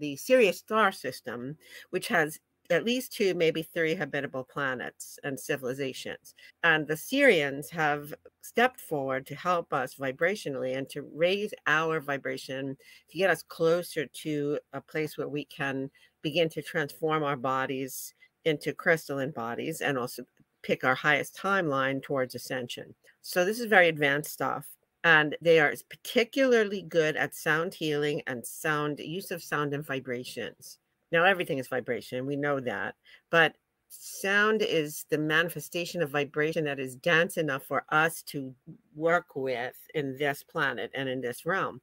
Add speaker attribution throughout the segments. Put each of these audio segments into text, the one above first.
Speaker 1: the Sirius star system, which has at least 2, maybe 3 habitable planets and civilizations. And the Sirians have stepped forward to help us vibrationally and to raise our vibration, to get us closer to a place where we can begin to transform our bodies into crystalline bodies and also pick our highest timeline towards ascension. So this is very advanced stuff. And they are particularly good at sound healing and use of sound and vibrations. Now, everything is vibration. We know that. But sound is the manifestation of vibration that is dense enough for us to work with in this planet and in this realm.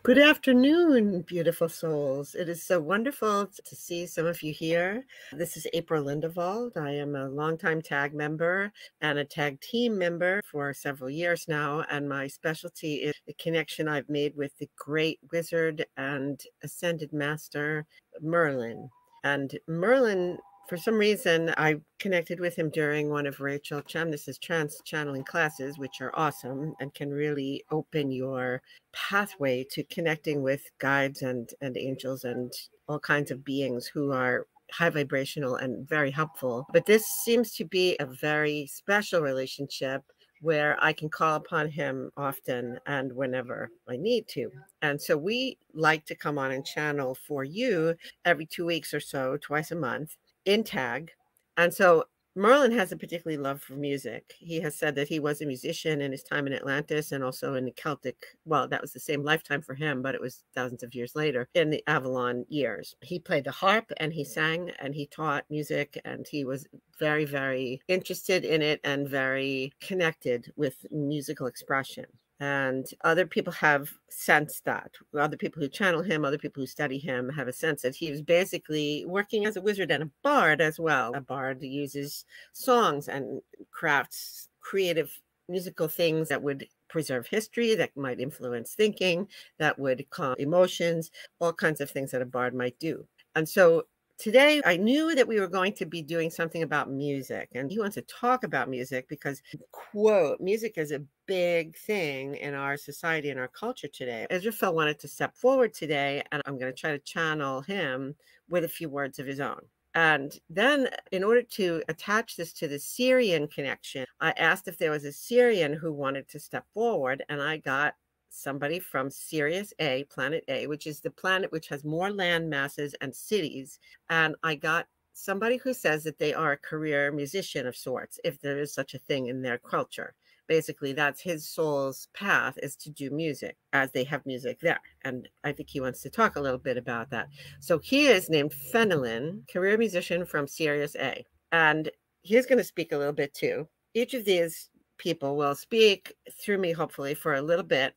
Speaker 1: Good afternoon, beautiful souls. It is so wonderful to see some of you here. This is April Lindevald. I am a longtime TAG member and a TAG team member for several years now, and my specialty is the connection I've made with the great wizard and ascended master, Merlin. And Merlin, for some reason, I connected with him during one of Rachel Chamness's trance channeling classes, which are awesome and can really open your pathway to connecting with guides and angels and all kinds of beings who are high vibrational and very helpful. But this seems to be a very special relationship where I can call upon him often and whenever I need to. And so we like to come on and channel for you every 2 weeks or so, twice a month, in TAG. And so Merlin has a particularly love for music. He has said that he was a musician in his time in Atlantis and also in the Celtic, well, that was the same lifetime for him, but it was thousands of years later in the Avalon years. He played the harp and he sang and he taught music, and he was very, very interested in it and very connected with musical expression. And other people have sensed that. Other people who channel him, other people who study him have a sense that he was basically working as a wizard and a bard as well. A bard uses songs and crafts creative musical things that would preserve history, that might influence thinking, that would calm emotions, all kinds of things that a bard might do. And so today, I knew that we were going to be doing something about music, and he wants to talk about music because, quote, music is a big thing in our society and our culture today. Israfel wanted to step forward today, and I'm going to try to channel him with a few words of his own. And then in order to attach this to the Sirian connection, I asked if there was a Sirian who wanted to step forward, and I got somebody from Sirius A, planet A, which is the planet which has more land masses and cities. And I got somebody who says that they are a career musician of sorts, if there is such a thing in their culture. Basically, that's his soul's path, is to do music, as they have music there. And I think he wants to talk a little bit about that. So he is named Finnnalin, career musician from Sirius A. And he's going to speak a little bit too. Each of these people will speak through me, hopefully, for a little bit.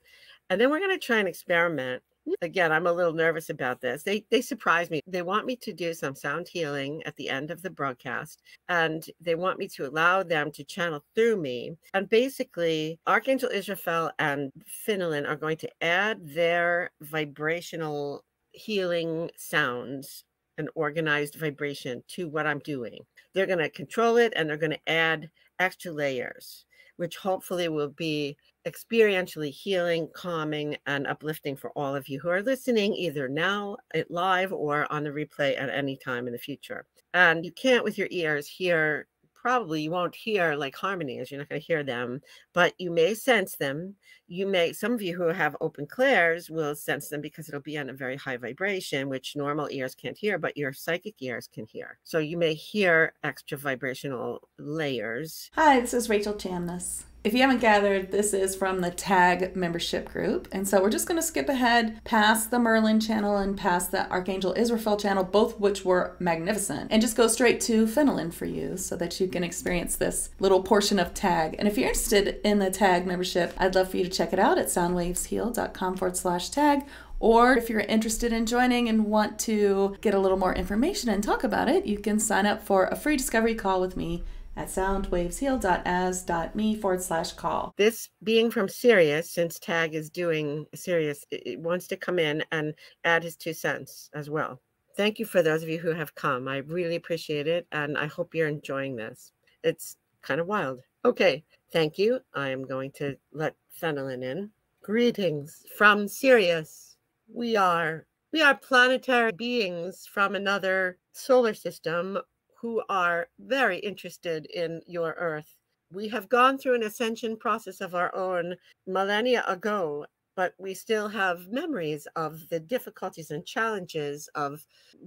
Speaker 1: And then we're going to try and experiment. Again, I'm a little nervous about this. They surprise me. They want me to do some sound healing at the end of the broadcast, and they want me to allow them to channel through me. And basically, Archangel Israfel and Finnnalin are going to add their vibrational healing sounds and organized vibration to what I'm doing. They're going to control it, and they're going to add extra layers, which hopefully will be experientially healing, calming, and uplifting for all of you who are listening, either now live or on the replay at any time in the future. And you can't with your ears hear, probably you won't hear like harmonies, you're not going to hear them, but you may sense them. You may, some of you who have open clairs will sense them because it'll be on a very high vibration, which normal ears can't hear, but your psychic ears can hear. So you may hear extra vibrational layers.
Speaker 2: Hi, this is Rachel Chamness. If you haven't gathered, this is from the TAG membership group. And so we're just going to skip ahead past the Merlin channel and past the Archangel Israfel channel, both which were magnificent, and just go straight to Finnnalin for you so that you can experience this little portion of TAG. And if you're interested in the TAG membership, I'd love for you to check it out at soundwavesheal.com/TAG. Or if you're interested in joining and want to get a little more information and talk about it, you can sign up for a free discovery call with me at soundwavesheal.as.me/call.
Speaker 1: This being from Sirius, since TAG is doing Sirius, it wants to come in and add his 2 cents as well. Thank you for those of you who have come. I really appreciate it, and I hope you're enjoying this. It's kind of wild. Okay, thank you. I am going to let Finnnalin in. Greetings from Sirius. We are planetary beings from another solar system who are very interested in your Earth. We have gone through an ascension process of our own millennia ago, but we still have memories of the difficulties and challenges of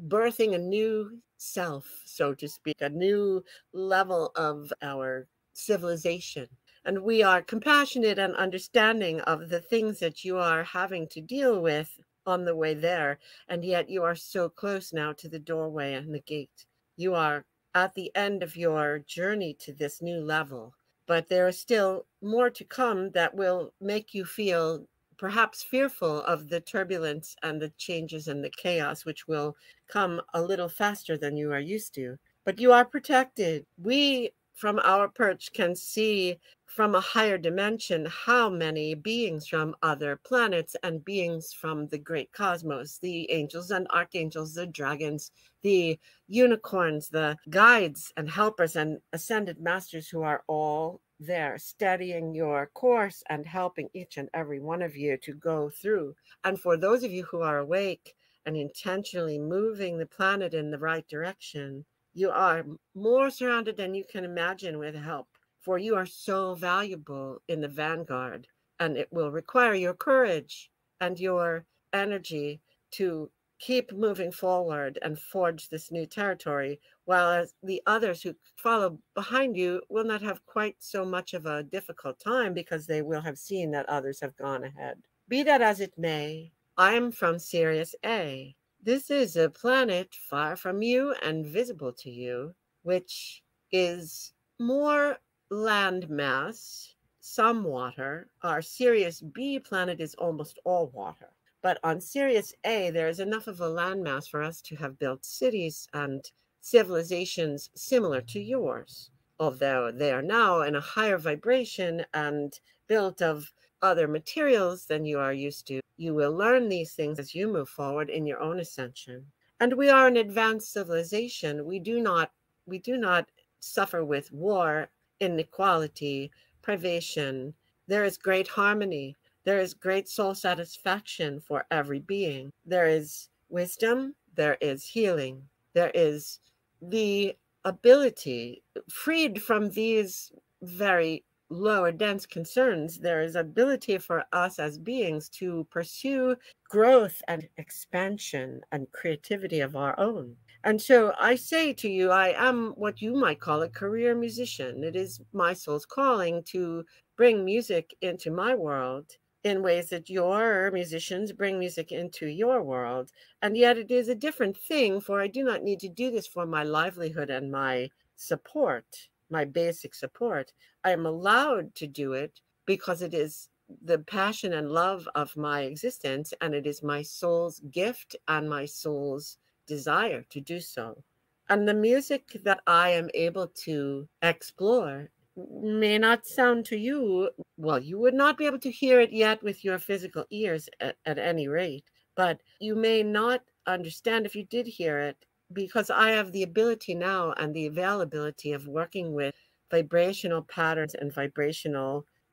Speaker 1: birthing a new self, so to speak, a new level of our civilization. And we are compassionate and understanding of the things that you are having to deal with on the way there. And yet you are so close now to the doorway and the gate. You are at the end of your journey to this new level. But there is still more to come that will make you feel perhaps fearful of the turbulence and the changes and the chaos, which will come a little faster than you are used to. But you are protected. We, from our perch, can see from a higher dimension how many beings from other planets and beings from the great cosmos, the angels and archangels, the dragons, the unicorns, the guides and helpers and ascended masters who are all there steadying your course and helping each and every one of you to go through. And for those of you who are awake and intentionally moving the planet in the right direction, you are more surrounded than you can imagine with help, for you are so valuable in the vanguard, and it will require your courage and your energy to keep moving forward and forge this new territory, while the others who follow behind you will not have quite so much of a difficult time because they will have seen that others have gone ahead. Be that as it may, I am from Sirius A. This is a planet far from you and visible to you, which is more land mass, some water. Our Sirius B planet is almost all water. But on Sirius A, there is enough of a landmass for us to have built cities and civilizations similar to yours, although they are now in a higher vibration and built of other materials than you are used to. You will learn these things as you move forward in your own ascension. And we are an advanced civilization. We do not suffer with war, inequality, privation. There is great harmony. There is great soul satisfaction for every being. There is wisdom. There is healing. There is the ability, freed from these very lower dense concerns, there is ability for us as beings to pursue growth and expansion and creativity of our own. And so I say to you, I am what you might call a career musician. It is my soul's calling to bring music into my world in ways that your musicians bring music into your world. And yet it is a different thing, for I do not need to do this for my livelihood and my support, my basic support. I am allowed to do it because it is the passion and love of my existence, and it is my soul's gift and my soul's desire to do so. And the music that I am able to explore may not sound to you, well, you would not be able to hear it yet with your physical ears at any rate, but you may not understand if you did hear it, because I have the ability now and the availability of working with vibrational patterns and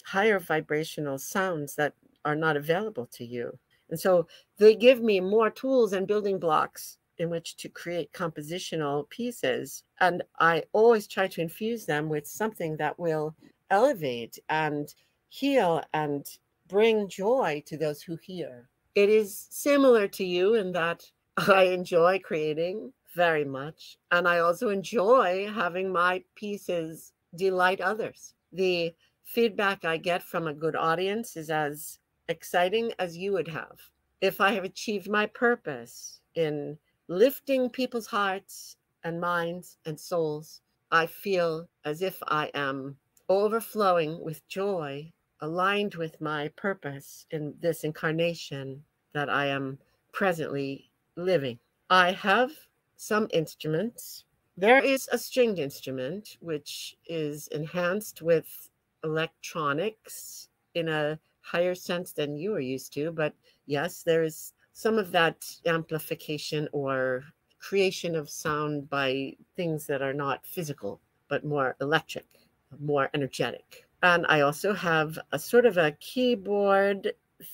Speaker 1: higher vibrational sounds that are not available to you. And so they give me more tools and building blocks in which to create compositional pieces. And I always try to infuse them with something that will elevate and heal and bring joy to those who hear. It is similar to you in that I enjoy creating very much. And I also enjoy having my pieces delight others. The feedback I get from a good audience is as exciting as you would have. If I have achieved my purpose in lifting people's hearts and minds and souls, I feel as if I am overflowing with joy, aligned with my purpose in this incarnation that I am presently living. I have some instruments. There is a stringed instrument which is enhanced with electronics in a higher sense than you are used to, but yes, there is some of that amplification or creation of sound by things that are not physical, but more electric. more energetic. And I also have a sort of a keyboard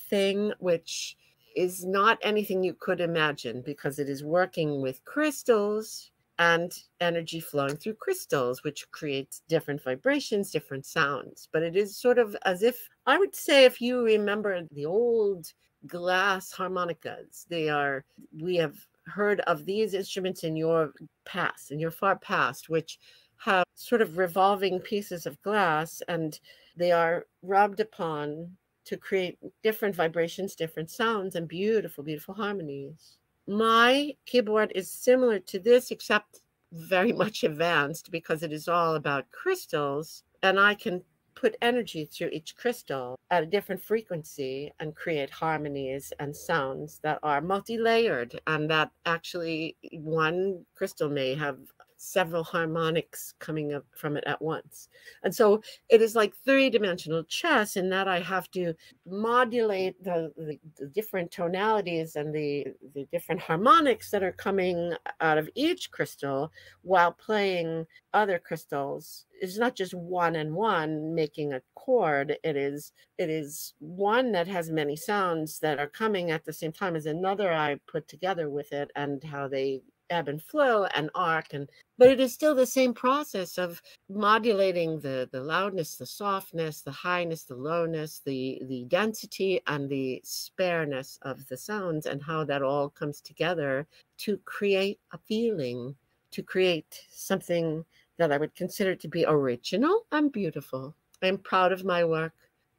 Speaker 1: thing, which is not anything you could imagine because it is working with crystals and energy flowing through crystals, which creates different vibrations, different sounds. But it is sort of as if, I would say, if you remember the old glass harmonicas, we have heard of these instruments in your past, in your far past, which have sort of revolving pieces of glass, and they are rubbed upon to create different vibrations, different sounds, and beautiful, beautiful harmonies. My keyboard is similar to this, except very much advanced because it is all about crystals, and I can put energy through each crystal at a different frequency and create harmonies and sounds that are multi-layered, and that actually one crystal may have several harmonics coming up from it at once. And so it is like three-dimensional chess in that I have to modulate the different tonalities and the different harmonics that are coming out of each crystal while playing other crystals. It's not just one and one making a chord. It is one that has many sounds that are coming at the same time as another I put together with it, and how they ebb and flow and arc, and but it is still the same process of modulating the loudness, the softness, the highness, the lowness, the density, and the spareness of the sounds, and how that all comes together to create a feeling, to create something that I would consider to be original and beautiful. I'm proud of my work.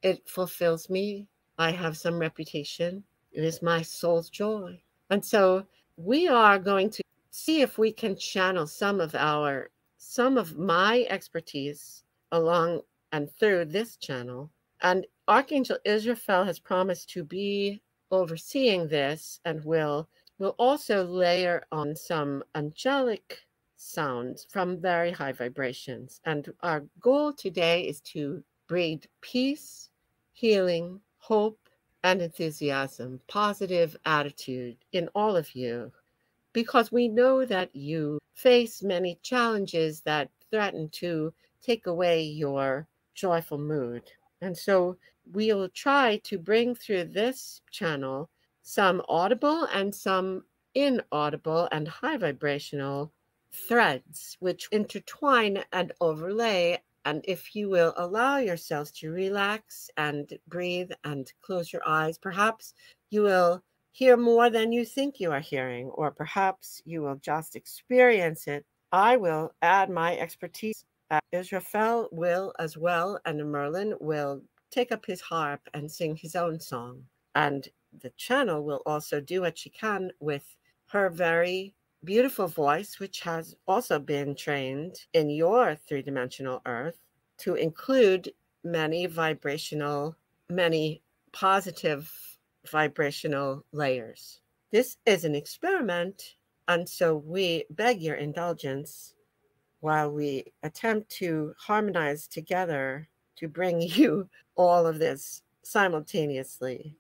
Speaker 1: It fulfills me. I have some reputation. It is my soul's joy. And so we are going to see if we can channel some of my expertise along and through this channel. And Archangel Israfel has promised to be overseeing this, and will also layer on some angelic sounds from very high vibrations. And our goal today is to breed peace, healing, hope, and enthusiasm, positive attitude in all of you, because we know that you face many challenges that threaten to take away your joyful mood. And so we will try to bring through this channel some audible and some inaudible and high vibrational threads, which intertwine and overlay. And if you will allow yourselves to relax and breathe and close your eyes, perhaps you will hear more than you think you are hearing, or perhaps you will just experience it. I will add my expertise. Israfel will as well, and Merlin will take up his harp and sing his own song. And the channel will also do what she can with her very beautiful voice, which has also been trained in your three-dimensional earth to include many positive vibrational layers. This is an experiment, and so we beg your indulgence while we attempt to harmonize together to bring you all of this simultaneously.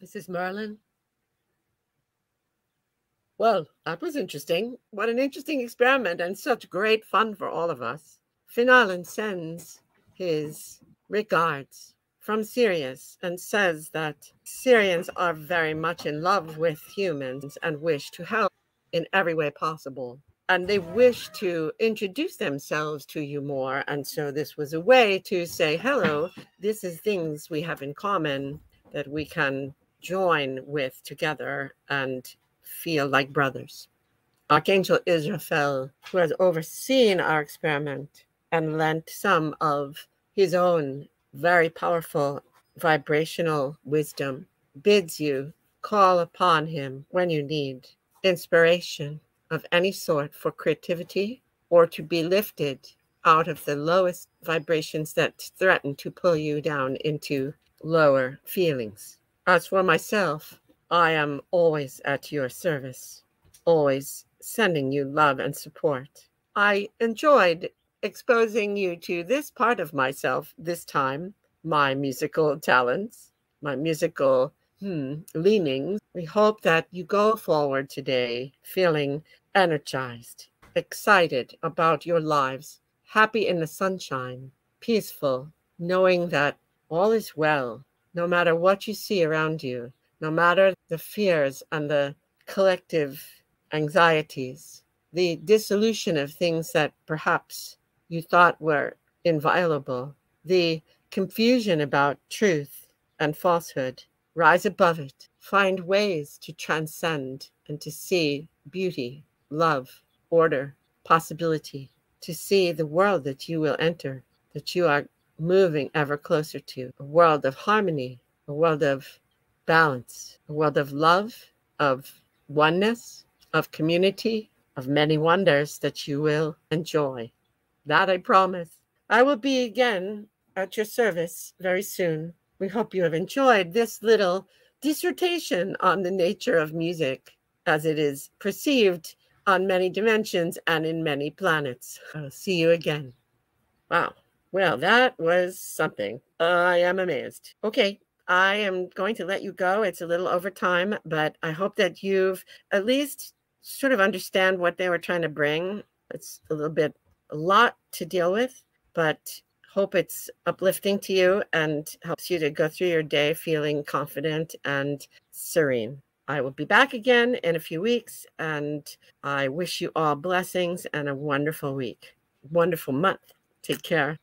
Speaker 1: This is Merlin. Well, that was interesting. What an interesting experiment and such great fun for all of us. Finnnalin sends his regards from Sirius and says that Sirians are very much in love with humans and wish to help in every way possible. And they wish to introduce themselves to you more. And so this was a way to say, hello, this is things we have in common that we can join with together and feel like brothers. Archangel Israfel, who has overseen our experiment and lent some of his own very powerful vibrational wisdom, bids you call upon him when you need inspiration of any sort for creativity or to be lifted out of the lowest vibrations that threaten to pull you down into lower feelings. As for myself, I am always at your service, always sending you love and support. I enjoyed exposing you to this part of myself this time, my musical talents, my musical leanings. We hope that you go forward today feeling energized, excited about your lives, happy in the sunshine, peaceful, knowing that all is well, no matter what you see around you, no matter the fears and the collective anxieties, the dissolution of things that perhaps you thought were inviolable, the confusion about truth and falsehood. Rise above it. Find ways to transcend and to see beauty, love, order, possibility, to see the world that you will enter, that you are moving ever closer to, a world of harmony, a world of balance, a world of love, of oneness, of community, of many wonders that you will enjoy. That I promise. I will be again at your service very soon. We hope you have enjoyed this little dissertation on the nature of music as it is perceived on many dimensions and in many planets. I'll see you again. Wow. Well, that was something. I am amazed. Okay. I am going to let you go. It's a little over time, but I hope that you've at least sort of understand what they were trying to bring. It's a lot to deal with, but hope it's uplifting to you and helps you to go through your day feeling confident and serene. I will be back again in a few weeks, and I wish you all blessings and a wonderful week, wonderful month. Take care.